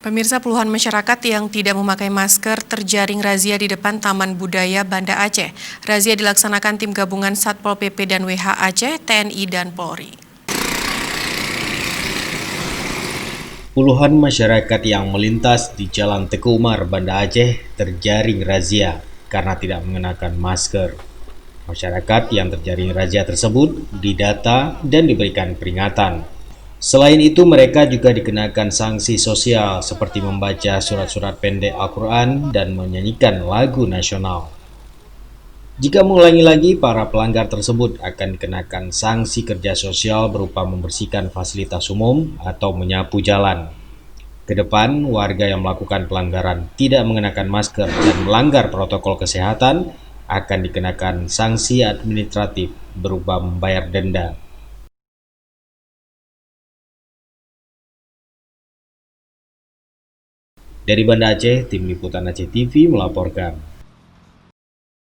Pemirsa, puluhan masyarakat yang tidak memakai masker terjaring razia di depan Taman Budaya Banda Aceh. Razia dilaksanakan tim gabungan Satpol PP dan WH Aceh, TNI, dan Polri. Puluhan masyarakat yang melintas di Jalan Teguh Umar, Banda Aceh terjaring razia karena tidak mengenakan masker. Masyarakat yang terjaring razia tersebut didata dan diberikan peringatan. Selain itu, mereka juga dikenakan sanksi sosial seperti membaca surat-surat pendek Al-Quran dan menyanyikan lagu nasional. Jika mengulangi lagi, para pelanggar tersebut akan dikenakan sanksi kerja sosial berupa membersihkan fasilitas umum atau menyapu jalan. Ke depan, warga yang melakukan pelanggaran tidak mengenakan masker dan melanggar protokol kesehatan akan dikenakan sanksi administratif berupa membayar denda. Dari Banda Aceh, Tim Liputan Aceh TV melaporkan.